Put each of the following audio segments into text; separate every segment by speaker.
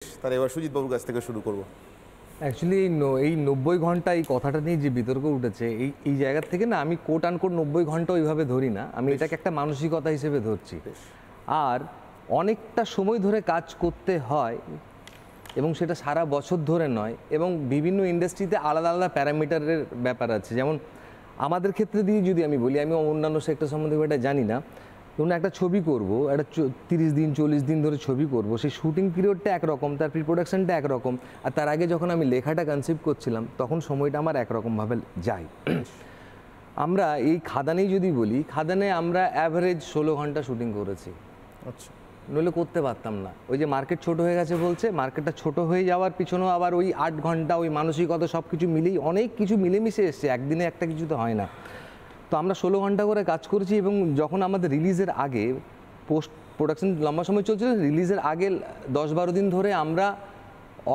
Speaker 1: তাহলে এবার সুজিত বাবুর কাছ থেকে শুরু করব।
Speaker 2: অ্যাকচুয়ালি এই 90 ঘন্টা এই কথাটা নিয়ে যে বিতর্ক উঠেছে এই জায়গা থেকে না আমি কোট আনকোট 90 ঘন্টা ওইভাবে ধরি না, আমি এটাকে একটা মানসিকতা হিসেবে ধরছি। আর অনেকটা সময় ধরে কাজ করতে হয় এবং সেটা সারা বছর ধরে নয়, এবং বিভিন্ন ইন্ডাস্ট্রিতে আলাদা আলাদা প্যারামিটারের ব্যাপার আছে। যেমন আমাদের ক্ষেত্রে দিয়ে যদি আমি বলি, আমি অন্যান্য সেক্টর সম্বন্ধে এটা জানি না। ধরুন একটা ছবি করব, একটা 30 দিন 40 দিন ধরে ছবি করব, সেই শুটিং পিরিয়ডটা একরকম, তার প্রি প্রোডাকশনটা একরকম, আর তার আগে যখন আমি লেখাটা কনসিপ্ট করছিলাম তখন সময়টা আমার একরকমভাবে যায়। আমরা এই খাদানেই যদি বলি, খাদানে আমরা অ্যাভারেজ 16 ঘন্টা শুটিং করেছি।
Speaker 1: আচ্ছা,
Speaker 2: নইলে করতে পারতাম না। ওই যে মার্কেট ছোট হয়ে গেছে বলছে, মার্কেটটা ছোট হয়ে যাওয়ার পিছনেও আবার ওই 8 ঘন্টা ওই মানসিকতা সব কিছু মিলেই অনেক কিছু মিলেমিশে এসছে, একদিনে একটা কিছু তো হয় না। তো আমরা 16 ঘন্টা করে কাজ করেছি, এবং যখন আমাদের রিলিজের আগে, পোস্ট প্রোডাকশন লম্বা সময় চলছিল, রিলিজের আগে 10-12 দিন ধরে আমরা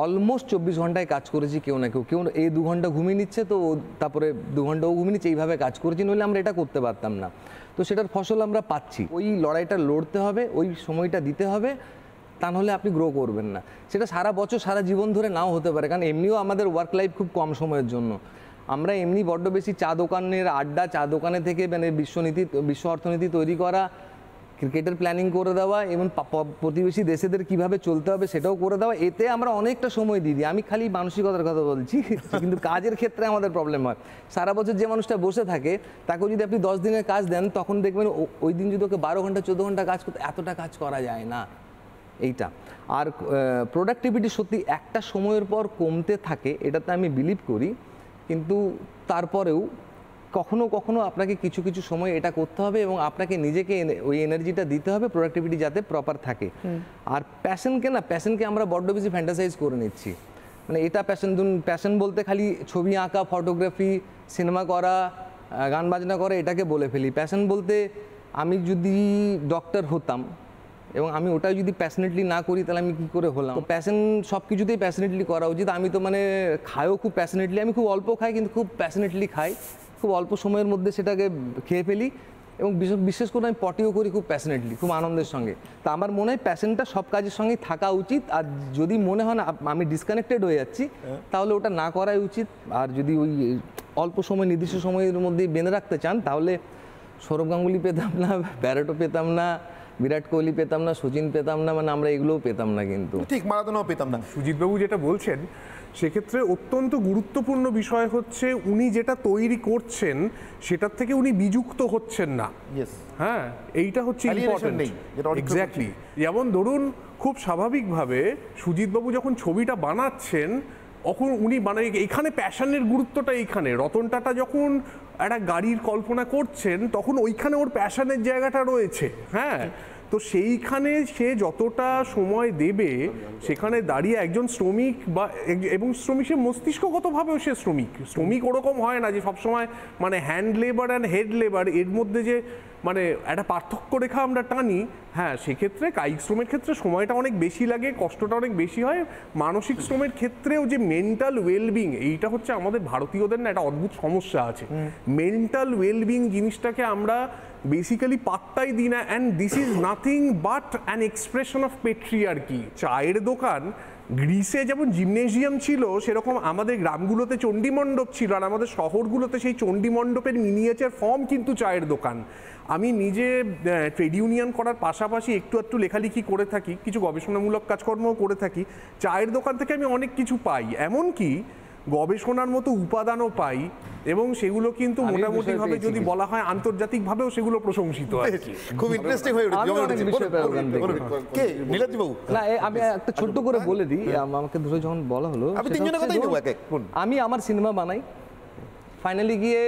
Speaker 2: অলমোস্ট 24 ঘন্টায় কাজ করেছি। কেউ না কেউ এই 2 ঘন্টা ঘুমিয়ে নিচ্ছে, তো তারপরে 2 ঘন্টাও ঘুমিয়ে নিচ্ছে, এইভাবে কাজ করেছি, নইলে আমরা এটা করতে পারতাম না। তো সেটার ফসল আমরা পাচ্ছি। ওই লড়াইটা লড়তে হবে, ওই সময়টা দিতে হবে, তা নাহলে আপনি গ্রো করবেন না। সেটা সারা বছর সারা জীবন ধরে নাও হতে পারে, কারণ এমনিও আমাদের ওয়ার্ক লাইফ খুব কম সময়ের জন্য। আমরা এমনি বড্ড বেশি চা দোকানের আড্ডা, চা দোকানে থেকে মানে বিশ্ব অর্থনীতি তৈরি করা, ক্রিকেটের প্ল্যানিং করে দেওয়া, এবং প্রতিবেশী দেশেদের কিভাবে চলতে হবে সেটাও করে দেওয়া, এতে আমরা অনেকটা সময় দিই। আমি খালি মানসিকতার কথা বলছি, কিন্তু কাজের ক্ষেত্রে আমাদের প্রবলেম হয়। সারা বছর যে মানুষটা বসে থাকে, তাকেও যদি আপনি 10 দিনের কাজ দেন, তখন দেখবেন ওই দিন যদি ওকে 12 ঘন্টা 14 ঘন্টা কাজ করতে, এতটা কাজ করা যায় না এইটা। আর প্রোডাক্টিভিটি সত্যি একটা সময়ের পর কমতে থাকে, এটাতে আমি বিলিভ করি, কিন্তু তারপরেও কখনো কখনো আপনাকে কিছু কিছু সময় এটা করতে হবে, এবং আপনাকে নিজেকে ওই এনার্জিটা দিতে হবে, প্রোডাক্টিভিটি যাতে প্রপার থাকে। আর প্যাশনকে আমরা বড্ড বেশি ফ্যান্টাসাইজ করে নিচ্ছি। মানে এটা প্যাশন বলতে খালি ছবি আঁকা, ফটোগ্রাফি, সিনেমা করা, গান বাজনা করা, এটাকে বলে ফেলি। প্যাশন বলতে আমি যদি ডক্টর হতাম এবং আমি ওটাই যদি প্যাশনেটলি না করি, তাহলে আমি কী করে হলাম? প্যাশন সব কিছুতেই প্যাশনেটলি করা উচিত। আমি তো মানে খাইও খুব প্যাশনেটলি, আমি খুব অল্প খাই কিন্তু খুব প্যাশনেটলি খাই, খুব অল্প সময়ের মধ্যে সেটাকে খেয়ে ফেলি, এবং বিশেষ করে আমি পটিও করি খুব প্যাশনেটলি, খুব আনন্দের সঙ্গে। তা আমার মনে হয় প্যাশনটা সব কাজের সঙ্গেই থাকা উচিত। আর যদি মনে হয় না আমি ডিসকানেক্টেড হয়ে যাচ্ছি, তাহলে ওটা না করাই উচিত। আর যদি ওই অল্প সময় নির্দিষ্ট সময়ের মধ্যেই বেঁধে রাখতে চান, তাহলে সৌরভ গাঙ্গুলি পেতাম না, ব্যারেটো পেতাম না, বিরাট কোহলি পেতাম না, সচিন পেতাম না, মানে আমরা এগুলোও পেতাম না, কিন্তু
Speaker 1: ঠিক মারাদোনাও পেতাম না।
Speaker 3: সুজিতবাবু যেটা বলছেন সেক্ষেত্রে অত্যন্ত গুরুত্বপূর্ণ বিষয় হচ্ছে উনি যেটা তৈরি করছেন সেটার থেকে উনি বিযুক্ত হচ্ছেন না। হ্যাঁ, এইটা হচ্ছে ইম্পর্টেন্ট। এক্স্যাক্টলি। যেমন ধরুন, খুব স্বাভাবিকভাবে সুজিতবাবু যখন ছবিটা বানাচ্ছেন, তখন উনি এখানে প্যাশনের গুরুত্বটা এইখানে। রতন টাটা যখন একটা গাড়ির কল্পনা করছেন, তখন ওইখানে ওর প্যাশনের জায়গাটা রয়েছে। হ্যাঁ, তো সেইখানে সে যতটা সময় দেবে, সেখানে দাঁড়িয়ে একজন শ্রমিক এবং শ্রমিক, সে মস্তিষ্কগতভাবেও সে শ্রমিক ওরকম হয় না যে সবসময় মানে hand labour and head labour এর মধ্যে যে মানে একটা পার্থক্য রেখা আমরা টানি। হ্যাঁ, সেক্ষেত্রে কায়িক শ্রমের ক্ষেত্রে সময়টা অনেক বেশি লাগে, কষ্টটা অনেক বেশি হয়। মানসিক শ্রমের ক্ষেত্রেও যে মেন্টাল ওয়েলবিং, এইটা হচ্ছে আমাদের ভারতীয়দের না একটা অদ্ভুত সমস্যা আছে। মেন্টাল ওয়েলবিং জিনিসটাকে আমরা বেসিক্যালি পাত্তাই দিই না, and this is nothing but an expression of patriarchy. চায়ের দোকান গ্রিসে যেমন জিমনেজিয়াম ছিল, সেরকম আমাদের গ্রামগুলোতে চণ্ডীমণ্ডপ ছিল, আর আমাদের শহরগুলোতে সেই চণ্ডীমণ্ডপের মিনিয়েচার ফর্ম কিন্তু চায়ের দোকান। আমি নিজে ট্রেড ইউনিয়ন করার পাশাপাশি একটু লেখালেখি করে থাকি, কিছু গবেষণামূলক কাজকর্মও করে থাকি। চায়ের দোকান থেকে আমি অনেক কিছু পাই, এমনকি গবেষণার মতো উপাদানও পাই, এবং সেগুলো কিন্তু মোটামুটিভাবে যদি বলা হয় আন্তর্জাতিকভাবেও সেগুলো প্রশংসিত।
Speaker 1: খুব ইন্টারেস্টিং হয়ে উঠেছে।
Speaker 2: না, আমি একটা ছোট্ট করে বলে দিই, আমাকে ধরে যখন বলা হলো, আমি আমার সিনেমা বানাই, ফাইনালি গিয়ে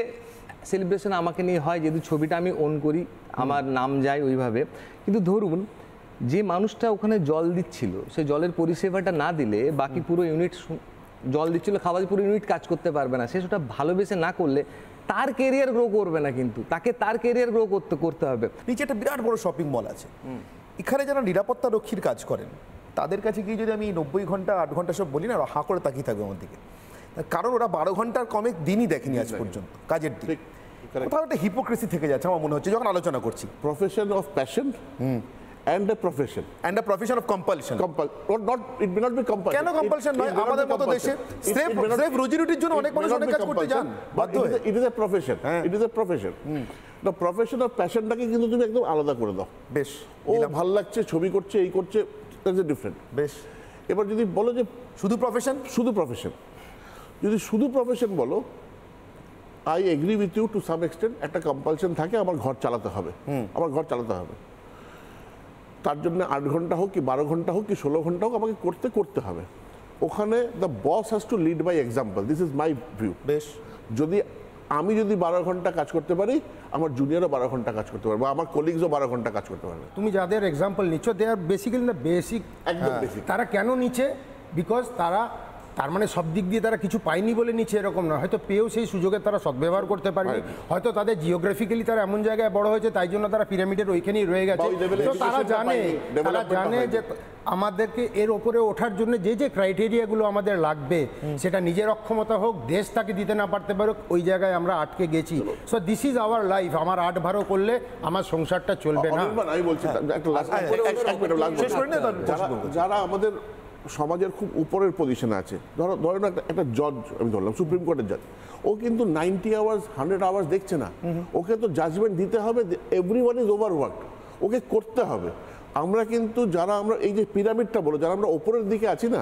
Speaker 2: সেলিব্রেশন আমাকে নিয়ে হয়, যেহেতু ছবিটা আমি ওন করি, আমার নাম যায় ওইভাবে। কিন্তু ধরুন, যে মানুষটা ওখানে জল দিচ্ছিল, সে জলের পরিষেবাটা না দিলে বাকি পুরো ইউনিট জল দিচ্ছিল, খাবার পুরো ইউনিট কাজ করতে পারবে না। সে সেটা ভালোবেসে না করলে তার কেরিয়ার গ্রো করবে না, কিন্তু তাকে তার কেরিয়ার গ্রো করতে হবে।
Speaker 1: নিচে একটা বিরাট বড় শপিং মল আছে, এখানে যারা নিরাপত্তা রক্ষীর কাজ করেন, তাদের কাছে গিয়ে যদি আমি 90 ঘন্টা 8 ঘন্টা সব বলি না, ওরা হাঁ করে তাকিয়ে থাকবে আমার দিকে, কারণ ওরা 12 ঘন্টার কমে দিনই দেখেনি আজ পর্যন্ত কাজের দিক। কোথাও একটা হিপোক্রেসি থেকে যাচ্ছে আমার মনে হচ্ছে যখন আলোচনা করছি।
Speaker 4: Profession of passion and a profession.
Speaker 1: And a profession of compulsion.
Speaker 4: It may not be compulsion.
Speaker 1: কেন compulsion নয়? আমাদের মতো দেশে স্রেফ রুজি-রুটির জন্য অনেক মানুষ অনেক কাজ করতে যান বাধ্য হয়ে।
Speaker 4: It is a profession. It is a profession. The profession of passionটাকে কিন্তু তুমি একদম আলাদা করে দাও।
Speaker 1: বেশ,
Speaker 4: ও ভালো লাগছে, ছবি করছে, এই করছে, দ্যাটস এ ডিফারেন্ট।
Speaker 1: বেশ।
Speaker 4: এবার যদি বলো যে
Speaker 1: শুধু প্রফেশন,
Speaker 4: শুধু প্রফেশন, যদি শুধু প্রফেশন বলো, I agree with you to some extent. একটা কম্পালশন থাকে, আমার ঘর চালাতে হবে, আমার ঘর চালাতে হবে, তার জন্য 8 ঘন্টা হোক কি 12 ঘন্টা হোক কি 16 ঘন্টা হোক আমাকে করতে হবে। ওখানে the boss has to lead by example. This is my view.
Speaker 1: বেশ।
Speaker 4: আমি যদি 12 ঘন্টা কাজ করতে পারি, আমার জুনিয়রও 12 ঘন্টা কাজ করতে পারবে, আমার কলিগসও 12 ঘন্টা কাজ করতে পারবে।
Speaker 5: তুমি যাদের এক্সাম্পল নিচ্ছ, দে আর বেসিক্যালি না বেসিক,
Speaker 4: একদম বেসিক।
Speaker 5: তারা কেন নিচ্ছে? বিকজ তার মানে সব দিক দিয়ে তারা কিছু পায়নি বলে নিচ্ছে এরকম না, হয়তো পেয়েও সেই সুযোগে তারা সদ্ব্যবহার করতে পারেনি, হয়তো তাদের জিওগ্রাফিক্যালি তারা এমন জায়গায় বড় হয়েছে তাই জন্য তারা পিরামিডের ওইখানেই রয়ে গেছে। তো তারা জানে যে আমাদেরকে এর ওপরে ওঠার জন্য যে ক্রাইটেরিয়াগুলো আমাদের লাগবে, সেটা নিজের অক্ষমতা হোক, দেশ তাকে দিতে না পারতে পারুক, ওই জায়গায় আমরা আটকে গেছি। So this is our life. আমার 8 ভারও করলে আমার সংসারটা চলবে না।
Speaker 4: আমি বলছি যারা আমাদের সমাজের খুব উপরের পজিশনে আছে, ধরো একটা জজ, আমি ধরলাম সুপ্রিম কোর্টের জজ, ও কিন্তু 90 আওয়ার্স 100 আওয়ার্স দেখছে না, ওকে তো জাজমেন্ট দিতে হবে। এভরিওয়ান ইজ ওভারওয়ার্কড, ওকে করতে হবে। আমরা কিন্তু আমরা এই যে পিরামিডটা বলো, যারা আমরা ওপরের দিকে আছি না,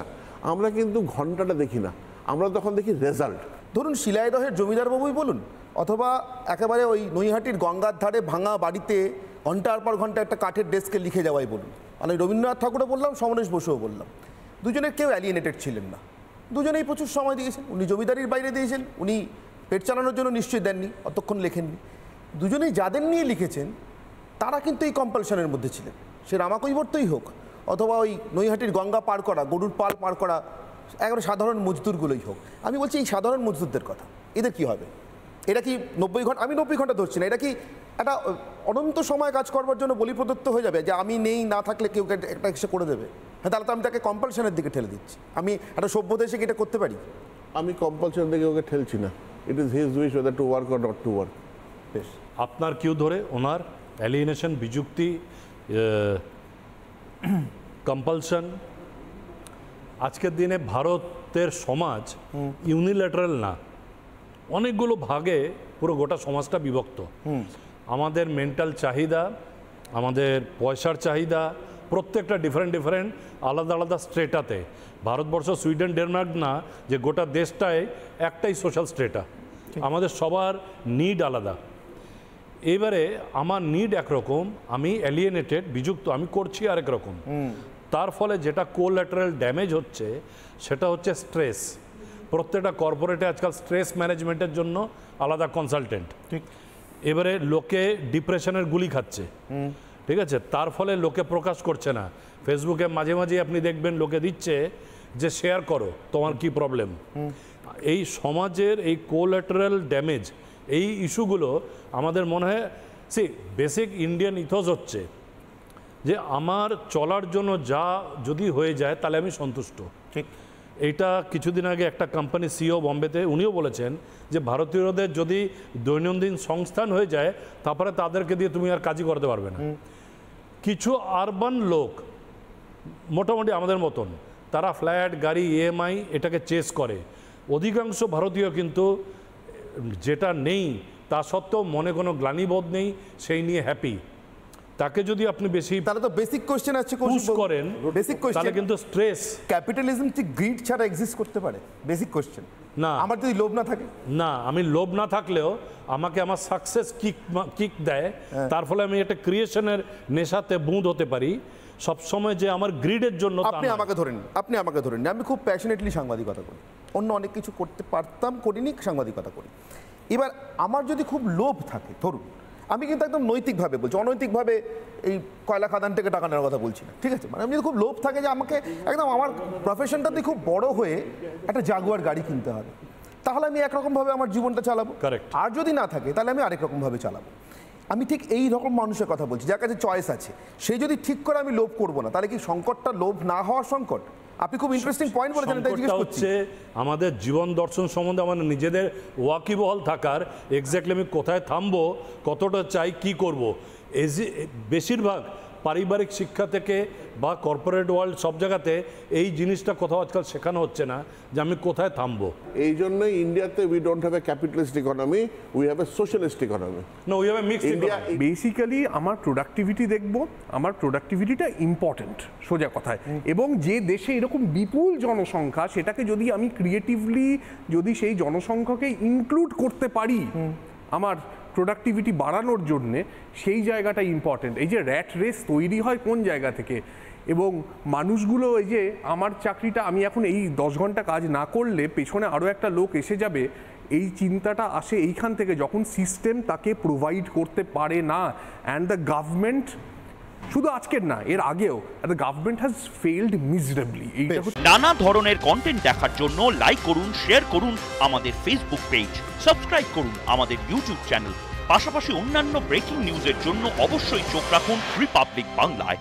Speaker 4: আমরা কিন্তু ঘন্টাটা দেখি না, আমরা তখন দেখি রেজাল্ট।
Speaker 1: ধরুন শিলাইদহের জমিদার বাবুই বলুন, অথবা একেবারে ওই নৈহাটির গঙ্গার ধারে ভাঙা বাড়িতে ঘন্টার পর ঘন্টা একটা কাঠের ডেস্কে লিখে যাওয়াই বলুন, মানে রবীন্দ্রনাথ ঠাকুরও বললাম, সমরেশ বসুও বললাম, দুজনের কেউ অ্যালিয়েনেটেড ছিলেন না, দুজনেই প্রচুর সময় দিয়েছেন। উনি জমিদারির বাইরে দিয়েছেন, উনি পেট চালানোর জন্য নিশ্চয়ই দেননি, অতক্ষণ লেখেননি। দুজনেই যাদের নিয়ে লিখেছেন তারা কিন্তু এই কম্পালশনের মধ্যে ছিলেন, সে রামাকৈবর্তই হোক অথবা ওই নৈহাটির গঙ্গা পার করা, গরুর পাল পার করা একেবারে সাধারণ মজদুরগুলোই হোক। আমি বলছি এই সাধারণ মজদুরদের কথা, এদের কি হবে? এটা কি 90 ঘন্টা, আমি 90 ঘন্টা ধরছি না, এটা কি একটা অনন্ত সময় কাজ করবার জন্য বলি প্রদত্ত হয়ে যাবে যে আমি নেই, না থাকলে কেউ একটা এসে করে দেবে? হ্যাঁ, তাহলে তো আমি তাকে কম্পালশনের দিকে ঠেলে দিচ্ছি। আমি একটা সভ্য দেশে কি এটা করতে পারি?
Speaker 4: আমি কম্পালশনের দিকে ওকে ঠেলছি না। It is his wish weather to work or not to work.
Speaker 1: বেশ।
Speaker 6: আপনার কিউ ধরে ওনার অ্যালিয়েনেশন, বিযুক্তি, কম্পালশন, আজকের দিনে ভারতের সমাজ ইউনিল্যাটারাল না, অনেকগুলো ভাগে পুরো গোটা সমাজটা বিভক্ত। আমাদের মেন্টাল চাহিদা, আমাদের পয়সার চাহিদা, প্রত্যেকটা ডিফারেন্ট আলাদা আলাদা স্ট্রেটাতে। ভারতবর্ষ, সুইডেন, ডেনমার্ক না যে গোটা দেশটায় একটাই সোশ্যাল স্ট্রেটা, আমাদের সবার নিড আলাদা। এবারে আমার নিড একরকম, আমি অ্যালিয়েনেটেড, বিযুক্ত, আমি করছি আরেক রকম। তার ফলে যেটা কোল্যাটারাল ড্যামেজ হচ্ছে সেটা হচ্ছে স্ট্রেস। প্রত্যেকটা কর্পোরেটে আজকাল স্ট্রেস ম্যানেজমেন্টের জন্য আলাদা কনসালটেন্ট। ঠিক। এবারে লোকে ডিপ্রেশনের গুলি খাচ্ছে, ঠিক আছে, তার ফলে লোকে প্রকাশ করছে না। ফেসবুকে মাঝে মাঝে আপনি দেখবেন লোকে দিচ্ছে যে শেয়ার করো তোমার কি প্রবলেম। এই সমাজের এই কোল্যাটারাল ড্যামেজ, এই ইস্যুগুলো আমাদের মনে হয় বেসিক ইন্ডিয়ান ইথস হচ্ছে যে আমার চলার জন্য যা যদি হয়ে যায় তাহলে আমি সন্তুষ্ট। ঠিক। এইটা কিছুদিন আগে একটা কোম্পানি সিইও বম্বেতে উনিও বলেছেন যে ভারতীয়দের যদি দৈনন্দিন সংস্থান হয়ে যায় তারপরে তাদেরকে দিয়ে তুমি আর কাজই করতে পারবে না। কিছু আরবান লোক মোটামুটি আমাদের মতন, তারা ফ্ল্যাট, গাড়ি, ইএমআই এটাকে চেস করে। অধিকাংশ ভারতীয় কিন্তু যেটা নেই তা সত্ত্বেও মনে কোনো গ্লানিবোধ নেই, সেই নিয়ে হ্যাপি। তাকে যদি আপনি বেশি,
Speaker 1: তাহলে তো বেসিক কোশ্চেন আছে,
Speaker 6: পুশ করেন,
Speaker 1: বেসিক কোশ্চেন,
Speaker 6: তাহলে কিন্তু স্ট্রেস।
Speaker 1: ক্যাপিটালিজম কি গ্রিড ছাড়া এক্সিস্ট করতে পারে? বেসিক কোশ্চেন
Speaker 6: না।
Speaker 1: আমার যদি লোভ না থাকে,
Speaker 6: না, আমি লোভ না থাকলেও আমাকে আমার সাকসেস কিক দেয়, তার ফলে আমি একটা ক্রিয়েশনের নেশাতে বুঁদ হতে পারি সবসময়, যে আমার গ্রিডের জন্য।
Speaker 1: আপনি আমাকে ধরেন, আমি খুব প্যাশনেটলি সাংবাদিকতা করি, অন্য অনেক কিছু করতে পারতাম, করিনি, সাংবাদিকতা করি। এবার আমার যদি খুব লোভ থাকে, ধরুন, আমি কিন্তু একদম নৈতিকভাবে বলছি, অনৈতিকভাবে এই কয়লা খাদান থেকে টাকা নেওয়ার কথা বলছি না, ঠিক আছে? মানে আমি যদি খুব লোভ থাকে যে আমাকে একদম আমার প্রফেশনটাতে খুব বড় হয়ে একটা জাগুয়ার গাড়ি কিনতে হবে, তাহলে আমি একরকমভাবে আমার জীবনটা চালাবো। আর যদি না থাকে তাহলে আমি আরেক রকমভাবে চালাবো। আমি ঠিক এই রকম মানুষের কথা বলছি যার কাছে চয়েস আছে, সেই যদি ঠিক করে আমি লোভ করবো না, তাহলে কি সংকটটা লোভ না হওয়ার সংকট? আপনি খুব ইন্টারেস্টিং পয়েন্ট বলেছেন, তাই জিজ্ঞেস করছি।
Speaker 6: হচ্ছে আমাদের জীবন দর্শন সম্বন্ধে আমাদের নিজেদের ওয়াকিবহাল থাকার, এক্স্যাক্টলি আমি কোথায় থামবো, কতটা চাই, কি করব। বেশিরভাগ পারিবারিক শিক্ষা থেকে বা কর্পোরেট ওয়ার্ল্ড সব জায়গাতে এই জিনিসটা কোথাও আজকাল শেখানো হচ্ছে না যে আমি কোথায় থামবো।
Speaker 4: এই জন্যই ইন্ডিয়াতে we don't have a capitalist economy, we have a socialist economy.
Speaker 6: না, we have a mixed
Speaker 4: India
Speaker 3: basically আমার প্রোডাক্টিভিটি দেখব, আমার প্রোডাক্টিভিটিটা ইম্পর্টেন্ট সোজা কথায়। এবং যে দেশে এরকম বিপুল জনসংখ্যা, সেটাকে যদি আমি ক্রিয়েটিভলি যদি সেই জনসংখ্যাকে ইনক্লুড করতে পারি আমার প্রোডাক্টিভিটি বাড়ানোর জন্যে, সেই জায়গাটা ইম্পর্টেন্ট। এই যে র্যাট রেস তৈরি হয় কোন জায়গা থেকে, এবং মানুষগুলো এই যে আমার চাকরিটা আমি এখন এই 10 ঘন্টা কাজ না করলে পেছনে আরও একটা লোক এসে যাবে, এই চিন্তাটা আসে এইখান থেকে যখন সিস্টেম তাকে প্রোভাইড করতে পারে না। অ্যান্ড দ্য গভর্নমেন্ট, শুধু আজকের না এর আগেও, the government has failed miserably.
Speaker 7: নানা ধরনের কন্টেন্ট দেখার জন্য লাইক করুন, শেয়ার করুন আমাদের ফেসবুক পেজ, সাবস্ক্রাইব করুন আমাদের ইউটিউব চ্যানেল। পাশাপাশি অন্যান্য ব্রেকিং নিউজের জন্য অবশ্যই চোখ রাখুন রিপাবলিক বাংলায়।